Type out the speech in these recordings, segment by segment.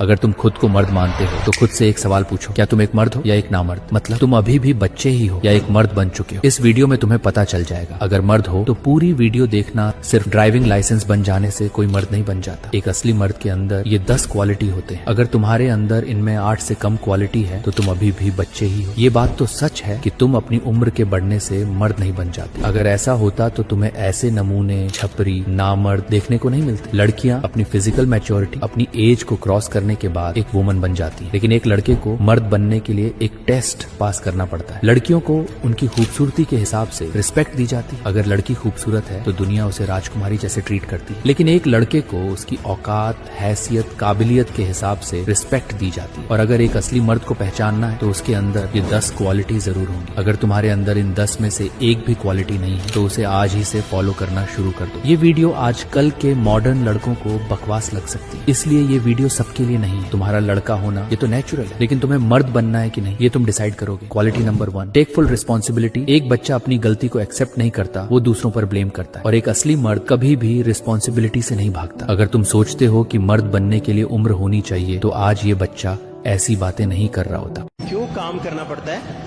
अगर तुम खुद को मर्द मानते हो तो खुद से एक सवाल पूछो, क्या तुम एक मर्द हो या एक नामर्द? मतलब तुम अभी भी बच्चे ही हो या एक मर्द बन चुके हो? इस वीडियो में तुम्हें पता चल जाएगा। अगर मर्द हो तो पूरी वीडियो देखना। सिर्फ ड्राइविंग लाइसेंस बन जाने से कोई मर्द नहीं बन जाता। एक असली मर्द के अंदर ये 10 क्वालिटी होते हैं। अगर तुम्हारे अंदर इनमें 8 से कम क्वालिटी है तो तुम अभी भी बच्चे ही हो। ये बात तो सच है कि तुम अपनी उम्र के बढ़ने से मर्द नहीं बन जाते। अगर ऐसा होता तो तुम्हें ऐसे नमूने, छपरी, नामर्द देखने को नहीं मिलते। लड़कियां अपनी फिजिकल मैच्योरिटी, अपनी एज को क्रॉस करने के बाद एक वुमन बन जाती है, लेकिन एक लड़के को मर्द बनने के लिए एक टेस्ट पास करना पड़ता है। लड़कियों को उनकी खूबसूरती के हिसाब से रिस्पेक्ट दी जाती है। अगर लड़की खूबसूरत है तो दुनिया उसे राजकुमारी जैसे ट्रीट करती है, लेकिन एक लड़के को उसकी औकात, हैसियत, काबिलियत के हिसाब से रिस्पेक्ट दी जाती है। और अगर एक असली मर्द को पहचानना है तो उसके अंदर ये 10 क्वालिटी जरूर होंगी। अगर तुम्हारे अंदर इन 10 में से एक भी क्वालिटी नहीं है तो उसे आज ही से फॉलो करना शुरू कर दो। ये वीडियो आजकल के मॉडर्न लड़कों को बकवास लग सकती है, इसलिए ये वीडियो सबके लिए नहीं है। तुम्हारा लड़का होना ये तो नेचुरल है, लेकिन तुम्हें मर्द बनना है कि नहीं ये तुम डिसाइड करोगे। Quality number 1, take full responsibility. एक बच्चा अपनी गलती को एक्सेप्ट नहीं करता, वो दूसरों पर ब्लेम करता है। और एक असली मर्द कभी भी रिस्पॉन्सिबिलिटी से नहीं भागता। अगर तुम सोचते हो कि मर्द बनने के लिए उम्र होनी चाहिए तो आज ये बच्चा ऐसी बातें नहीं कर रहा होता। क्यों काम करना पड़ता है?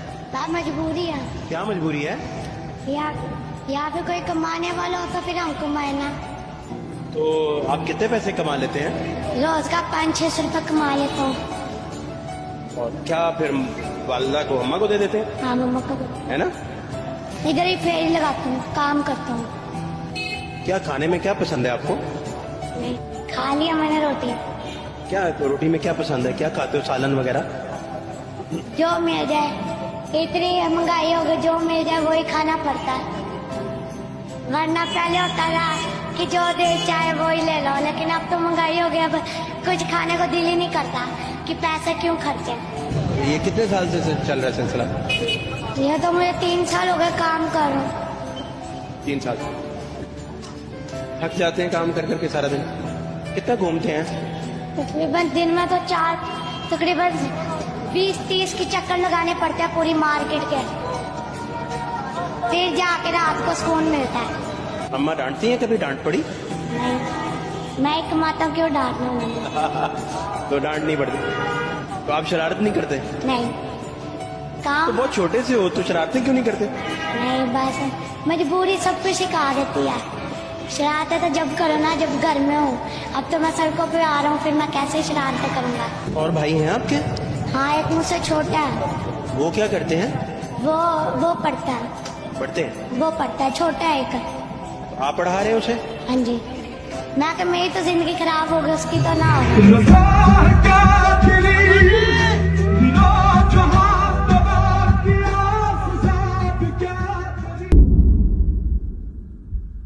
मजबूरी है। क्या मजबूरी है? यहाँ पे कोई कमाने वाला हो तो फिर हम कमाए ना। तो आप कितने पैसे कमा लेते हैं? रोज का 500-600 रुपये कमा लेता हूँ। और क्या फिर वालदा को, अम्मा को दे देते हैं? हाँ, मम्मा को है ना? इधर ही फेरी लगाता हूँ, काम करता हूँ। क्या खाने में क्या पसंद है आपको? नहीं, खा लिया मैंने रोटी। क्या तो रोटी में क्या पसंद है? क्या खाते हो? सालन वगैरह? जो मिल जाए। इतनी महंगाई हो गई, जो मिल जाए वही खाना पड़ता है। वरना पहले होता था कि जो दे चाहे वही ले लो, लेकिन अब तो महंगाई हो गई, अब कुछ खाने को दिल ही नहीं करता कि पैसे क्यों खर्चे। ये कितने साल से चल रहा है सिलसिला? ये तो मुझे 3 साल हो गए काम कर रहा हूँ। 3 साल। थक जाते हैं काम कर करके सारा दिन? कितना घूमते हैं? तकरीबन दिन में तो तकरीबन 20-30 की चक्कर लगाने पड़ते हैं पूरी मार्केट के, फिर जाके रात को सुकून मिलता है। अम्मा डांटती हैं? कभी डांट पड़ी? नहीं, मैं ही कमाता हूँ, क्यों डांटना मुझे? तो डांट नहीं पड़ती? तो आप शरारत नहीं करते? नहीं। काम तो बहुत छोटे से हो तो शरारतें क्यों नहीं करते? नहीं, बस मजबूरी सब कुछ सिखा देती है। शरारतें तो जब करो ना जब घर में हो। अब तो मैं सड़कों पे आ रहा हूँ, फिर मैं कैसे शरारतें करूँगा। और भाई हैं आपके? हाँ, एक मुझसे छोटा है। वो क्या करते हैं? वो पढ़ता है। पढ़ते हैं? वो पढ़ता है, छोटा है एक। आप पढ़ा रहे हैं उसे? हाँ जी। मैं कि मेरी तो जिंदगी खराब हो गई, उसकी तो ना हो।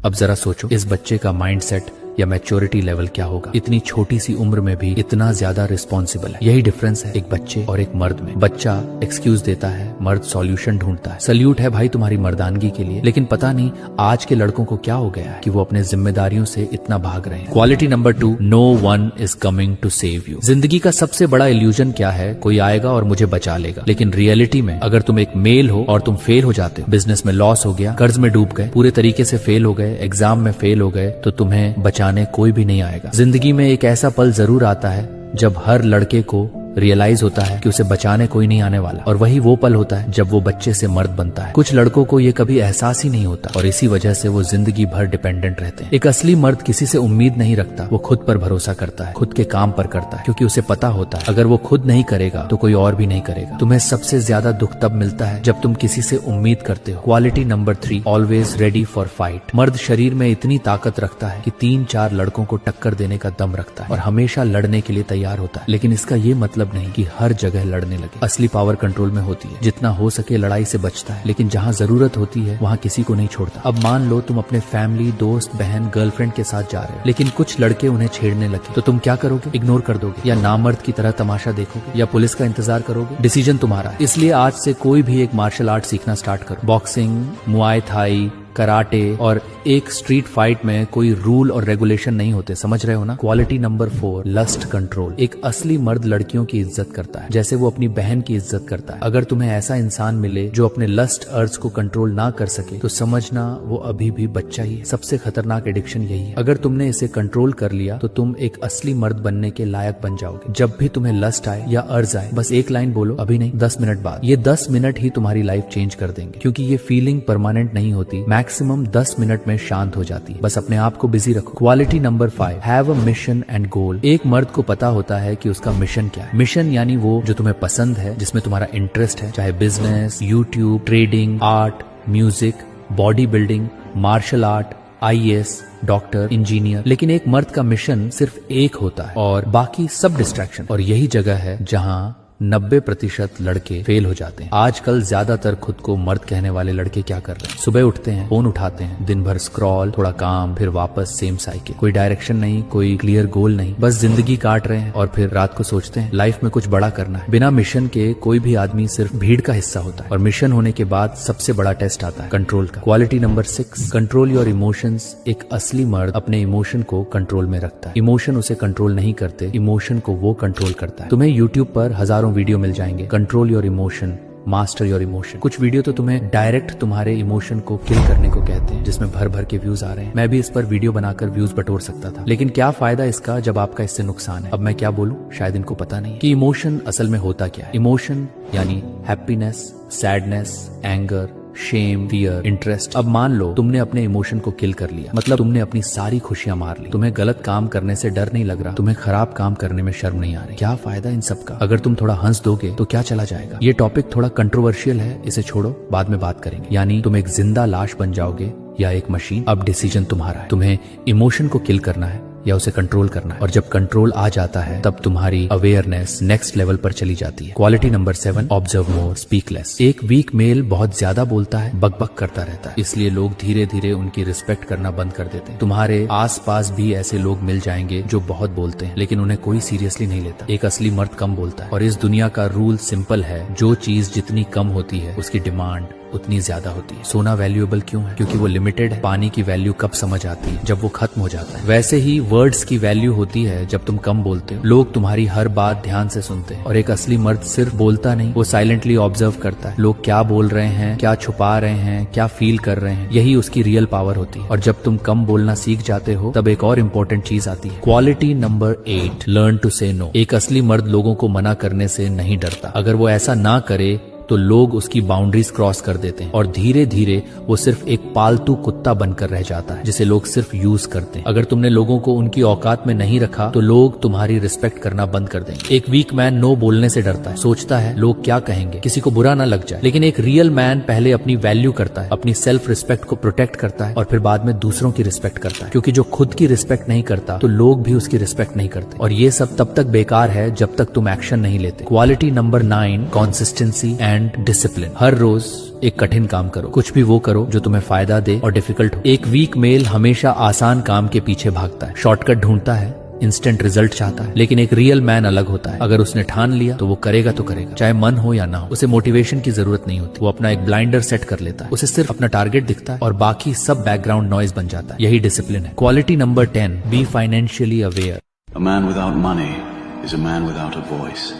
अब जरा सोचो इस बच्चे का माइंडसेट या मैच्योरिटी लेवल क्या होगा। इतनी छोटी सी उम्र में भी इतना ज्यादा रिस्पॉन्सिबल है। यही डिफरेंस है एक बच्चे और एक मर्द में। बच्चा एक्सक्यूज देता है, मर्द सॉल्यूशन ढूंढता है। सल्यूट है भाई तुम्हारी मर्दानगी के लिए, लेकिन पता नहीं आज के लड़कों को क्या हो गया है कि वो अपने जिम्मेदारियों से इतना भाग रहे हैं। Quality number 2, no one is coming to save you. जिंदगी का सबसे बड़ा इल्यूजन क्या है? कोई आएगा और मुझे बचा लेगा। लेकिन रियलिटी में अगर तुम एक मेल हो और तुम फेल हो जाते हो, बिजनेस में लॉस हो गया, कर्ज में डूब गए, पूरे तरीके से फेल हो गए, एग्जाम में फेल हो गए, तो तुम्हें बचाने कोई भी नहीं आएगा। जिंदगी में एक ऐसा पल जरूर आता है जब हर लड़के को रियलाइज होता है कि उसे बचाने कोई नहीं आने वाला, और वही वो पल होता है जब वो बच्चे से मर्द बनता है। कुछ लड़कों को ये कभी एहसास ही नहीं होता और इसी वजह से वो जिंदगी भर डिपेंडेंट रहते हैं। एक असली मर्द किसी से उम्मीद नहीं रखता, वो खुद पर भरोसा करता है, खुद के काम पर करता है, क्योंकि उसे पता होता है अगर वो खुद नहीं करेगा तो कोई और भी नहीं करेगा। तुम्हें सबसे ज्यादा दुख तब मिलता है जब तुम किसी से उम्मीद करते हो। Quality number 3, always ready for fight. मर्द शरीर में इतनी ताकत रखता है कि 3-4 लड़कों को टक्कर देने का दम रखता है और हमेशा लड़ने के लिए तैयार होता है, लेकिन इसका ये मतलब नहीं कि हर जगह लड़ने लगे। असली पावर कंट्रोल में होती है। जितना हो सके लड़ाई से बचता है, लेकिन जहाँ जरूरत होती है वहाँ किसी को नहीं छोड़ता। अब मान लो तुम अपने फैमिली, दोस्त, बहन, गर्लफ्रेंड के साथ जा रहे हो, लेकिन कुछ लड़के उन्हें छेड़ने लगे, तो तुम क्या करोगे? इग्नोर कर दोगे या नामर्द की तरह तमाशा देखोगे या पुलिस का इंतजार करोगे? डिसीजन तुम्हारा है। इसलिए आज से कोई भी एक मार्शल आर्ट सीखना स्टार्ट करो। बॉक्सिंग, मुआय थाई, कराटे और एक स्ट्रीट फाइट में कोई रूल और रेगुलेशन नहीं होते, समझ रहे हो ना। Quality number 4, lust control. एक असली मर्द लड़कियों की इज्जत करता है जैसे वो अपनी बहन की इज्जत करता है। अगर तुम्हें ऐसा इंसान मिले जो अपने लस्ट अर्ज को कंट्रोल ना कर सके तो समझना वो अभी भी बच्चा ही है। सबसे खतरनाक एडिक्शन यही है। अगर तुमने इसे कंट्रोल कर लिया तो तुम एक असली मर्द बनने के लायक बन जाओगे। जब भी तुम्हें लस्ट आए या अर्ज आए, बस एक लाइन बोलो, अभी नहीं, 10 मिनट बाद। ये 10 मिनट ही तुम्हारी लाइफ चेंज कर देंगे, क्योंकि ये फीलिंग परमानेंट नहीं होती, मैक्सिमम 10 मिनट में शांत हो जाती है। बस अपने आप को बिजी रखो। Quality number 5, have a mission and goal. एक मर्द को पता होता है कि उसका मिशन क्या है। मिशन यानी वो जो तुम्हें पसंद है, जिसमें तुम्हारा इंटरेस्ट है, चाहे business, YouTube, trading, art, music, body building, martial art, IAS, doctor, engineer. लेकिन एक मर्द का मिशन सिर्फ एक होता है और बाकी सब डिस्ट्रैक्शन। और यही जगह है जहां 90% लड़के फेल हो जाते हैं। आजकल ज्यादातर खुद को मर्द कहने वाले लड़के क्या कर रहे हैं? सुबह उठते हैं, फोन उठाते हैं, दिन भर स्क्रॉल, थोड़ा काम, फिर वापस सेम साइकिल। कोई डायरेक्शन नहीं, कोई क्लियर गोल नहीं, बस जिंदगी काट रहे हैं और फिर रात को सोचते हैं लाइफ में कुछ बड़ा करना है। बिना मिशन के कोई भी आदमी सिर्फ भीड़ का हिस्सा होता है, और मिशन होने के बाद सबसे बड़ा टेस्ट आता है कंट्रोल का। Quality number 6, control your emotions. एक असली मर्द अपने इमोशन को कंट्रोल में रखता है। इमोशन उसे कंट्रोल नहीं करते, इमोशन को वो कंट्रोल करता है। तुम्हें यूट्यूब पर हजारों वीडियो मिल जाएंगे, control your emotion, master your emotion. कुछ वीडियो तो तुम्हें डायरेक्ट तुम्हारे इमोशन को किल करने को कहते हैं, जिसमें भर भर के व्यूज आ रहे हैं। मैं भी इस पर वीडियो बनाकर व्यूज बटोर सकता था, लेकिन क्या फायदा इसका जब आपका इससे नुकसान है। अब मैं क्या बोलूं, शायद इनको पता नहीं कि इमोशन असल में होता क्या है। इमोशन यानी happiness, sadness, anger, shame, fear, interest. अब मान लो तुमने अपने इमोशन को किल कर लिया, मतलब तुमने अपनी सारी खुशियां मार ली। तुम्हें गलत काम करने से डर नहीं लग रहा, तुम्हें खराब काम करने में शर्म नहीं आ रही। क्या फायदा इन सब का? अगर तुम थोड़ा हंस दोगे तो क्या चला जाएगा? ये टॉपिक थोड़ा कंट्रोवर्शियल है, इसे छोड़ो, बाद में बात करेंगे। यानी तुम एक जिंदा लाश बन जाओगे या एक मशीन। अब डिसीजन तुम्हारा है, तुम्हें इमोशन को किल करना है या उसे कंट्रोल करना है। और जब कंट्रोल आ जाता है तब तुम्हारी अवेयरनेस नेक्स्ट लेवल पर चली जाती है। क्वालिटी नंबर 7, ऑब्जर्व मोर, स्पीक लेस। एक वीक मेल बहुत ज्यादा बोलता है, बकबक करता रहता है, इसलिए लोग धीरे धीरे उनकी रिस्पेक्ट करना बंद कर देते हैं। तुम्हारे आसपास भी ऐसे लोग मिल जाएंगे जो बहुत बोलते हैं, लेकिन उन्हें कोई सीरियसली नहीं लेता। एक असली मर्द कम बोलता है, और इस दुनिया का रूल सिंपल है, जो चीज जितनी कम होती है उसकी डिमांड उतनी ज्यादा होती है। सोना वैल्यूएबल क्यों है? क्योंकि वो लिमिटेड है। पानी की वैल्यू कब समझ आती है? जब वो खत्म हो जाता है। वैसे ही वर्ड्स की वैल्यू होती है जब तुम कम बोलते हो। लोग तुम्हारी हर बात ध्यान से सुनते हैं, और एक असली मर्द सिर्फ बोलता नहीं, वो साइलेंटली ऑब्जर्व करता है। लोग क्या बोल रहे हैं, क्या छुपा रहे हैं, क्या फील कर रहे हैं, यही उसकी रियल पावर होती है। और जब तुम कम बोलना सीख जाते हो तब एक और इम्पोर्टेंट चीज आती है। क्वालिटी नंबर 8, लर्न टू से नो। एक असली मर्द लोगों को मना करने से नहीं डरता। अगर वो ऐसा ना करे तो लोग उसकी बाउंड्रीज क्रॉस कर देते हैं, और धीरे धीरे वो सिर्फ एक पालतू कुत्ता बनकर रह जाता है, जिसे लोग सिर्फ यूज करते हैं। अगर तुमने लोगों को उनकी औकात में नहीं रखा तो लोग तुम्हारी रिस्पेक्ट करना बंद कर देंगे। एक वीक मैन नो बोलने से डरता है, सोचता है लोग क्या कहेंगे, किसी को बुरा ना लग जाए। लेकिन एक रियल मैन पहले अपनी वैल्यू करता है, अपनी सेल्फ रिस्पेक्ट को प्रोटेक्ट करता है, और फिर बाद में दूसरों की रिस्पेक्ट करता है। क्योंकि जो खुद की रिस्पेक्ट नहीं करता तो लोग भी उसकी रिस्पेक्ट नहीं करते, और ये सब तब तक बेकार है जब तक तुम एक्शन नहीं लेते। Quality number 9, consistency and discipline. हर रोज एक कठिन काम करो, कुछ भी वो करो जो तुम्हें फायदा दे और डिफिकल्ट हो। एक वीक मेल हमेशा आसान काम के पीछे भागता है, शॉर्टकट ढूंढता है, इंस्टेंट रिजल्ट चाहता है। लेकिन एक रियल मैन अलग होता है, अगर उसने ठान लिया तो वो करेगा तो करेगा, चाहे मन हो या ना हो। उसे मोटिवेशन की जरूरत नहीं होती, वो अपना एक ब्लाइंडर सेट कर लेता है, उसे सिर्फ अपना टारगेट दिखता है और बाकी सब बैकग्राउंड नॉइज बन जाता है। यही डिसिप्लिन है। Quality number 10, be financially aware. A man without money is a man without a voice.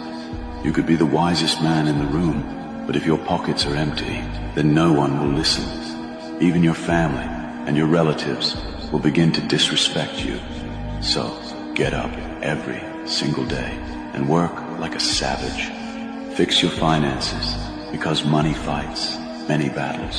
You could be the wisest man in the room, but if your pockets are empty, then no one will listen. Even your family and your relatives will begin to disrespect you. So, get up every single day and work like a savage. Fix your finances, because money fights many battles.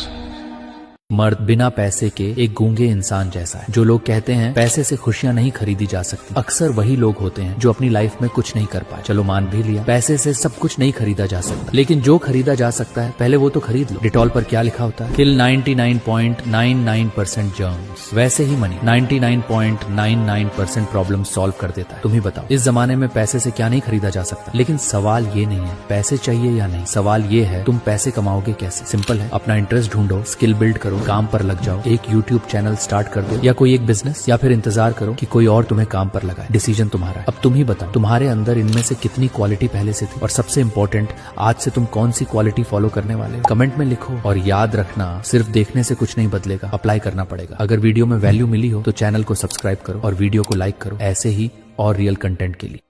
मर्द बिना पैसे के एक गूंगे इंसान जैसा है। जो लोग कहते हैं पैसे से खुशियां नहीं खरीदी जा सकती, अक्सर वही लोग होते हैं जो अपनी लाइफ में कुछ नहीं कर पाए। चलो मान भी लिया, पैसे से सब कुछ नहीं खरीदा जा सकता, लेकिन जो खरीदा जा सकता है पहले वो तो खरीद लो। डिटॉल पर क्या लिखा होता है? किल 99.99% जर्म्स। वैसे ही मनी 99.99% प्रॉब्लम सॉल्व कर देता है। तुम ही बताओ, इस जमाने में पैसे से क्या नहीं खरीदा जा सकता? लेकिन सवाल ये नहीं है पैसे चाहिए या नहीं, सवाल ये है तुम पैसे कमाओगे कैसे। सिंपल है, अपना इंटरेस्ट ढूंढो, स्किल बिल्ड करो, करो, काम पर लग जाओ, एक यूट्यूब चैनल स्टार्ट कर दो या कोई एक बिजनेस, या फिर इंतजार करो कि कोई और तुम्हें काम पर लगाए। डिसीजन तुम्हारा है। अब तुम ही बताओ तुम्हारे अंदर इनमें से कितनी क्वालिटी पहले से थी, और सबसे इंपॉर्टेंट आज से तुम कौन सी क्वालिटी फॉलो करने वाले हो। कमेंट में लिखो। और याद रखना, सिर्फ देखने से कुछ नहीं बदलेगा, अप्लाई करना पड़ेगा। अगर वीडियो में वैल्यू मिली हो तो चैनल को सब्सक्राइब करो और वीडियो को लाइक करो, ऐसे ही और रियल कंटेंट के लिए।